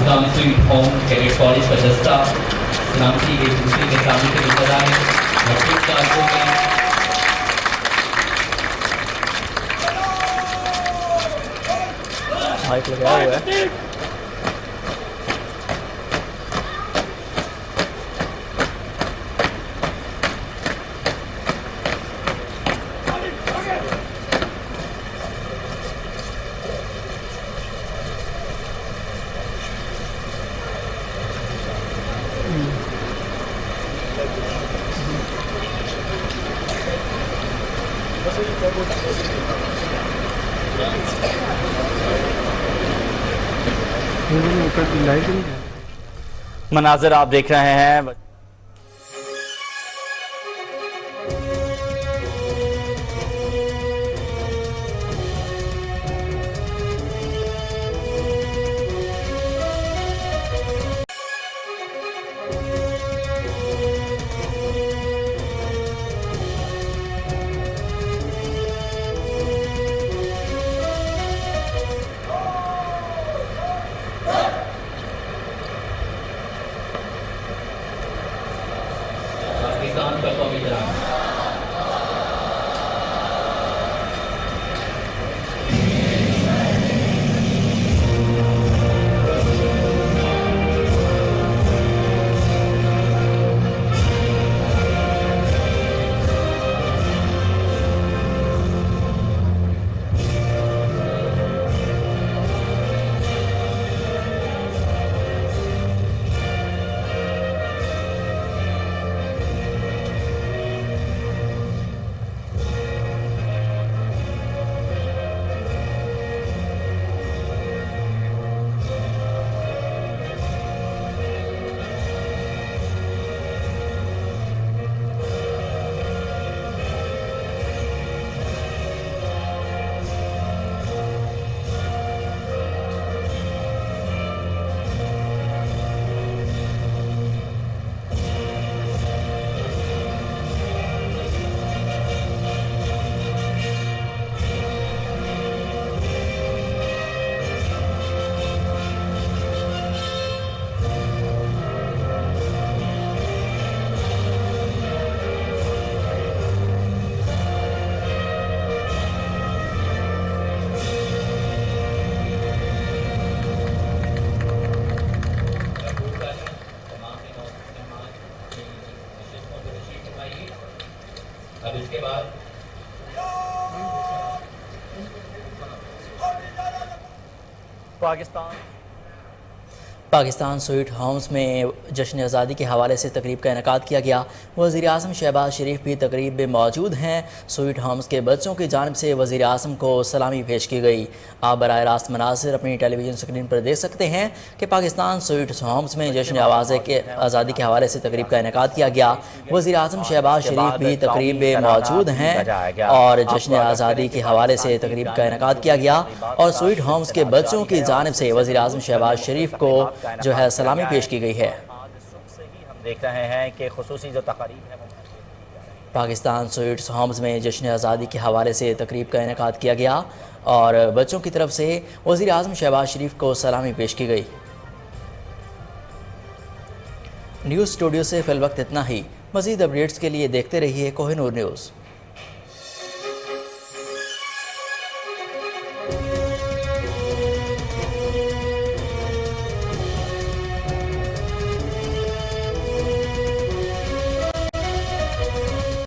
Pakistan sweet home cadet college का दस्ता सलामती एक दूसरे के सामने से गुजर रहा है और कुछ तालुकों में माइक लगाया हुआ है। मनाज़िर आप देख रहे हैं। पाकिस्तान का कौमी तिरंगा अब इसके बाद पाकिस्तान स्वीट होम्स में जश्न आज़ादी के हवाले से तकरीब का इनेकाद किया गया। वज़ीर आज़म शहबाज शरीफ भी तकरीब में मौजूद हैं। स्वीट होम्स के बच्चों की जानिब से वज़ीर आज़म को सलामी पेश की गई। आप बराह रास्त मनासिर अपनी टेलीविज़न स्क्रीन पर देख सकते हैं कि पाकिस्तान स्वीट होम्स में जश्न आज़ादी के हवाले से तकरीब का इनेकाद किया गया। वज़ीर आज़म शहबाज शरीफ भी तकरीब में मौजूद हैं और जश्न आज़ादी के हवाले से तकरीब का इनेकाद किया गया और स्वीट होम्स के बच्चों की जानिब से वज़ीर आज़म शहबाज शरीफ को जो है सलामी पेश की गई है। हम देख रहे हैं कि खुसूसी जो तकरीब है पाकिस्तान स्वीट्स होम्स में जश्न आज़ादी के हवाले से तकरीब का इनेकाद किया गया और बच्चों की तरफ से वज़ीर आज़म शहबाज शरीफ को सलामी पेश की गई। न्यूज़ स्टूडियो से फिल वक्त इतना ही। मज़ीद अपडेट्स के लिए देखते रहिए कोहिनूर न्यूज़।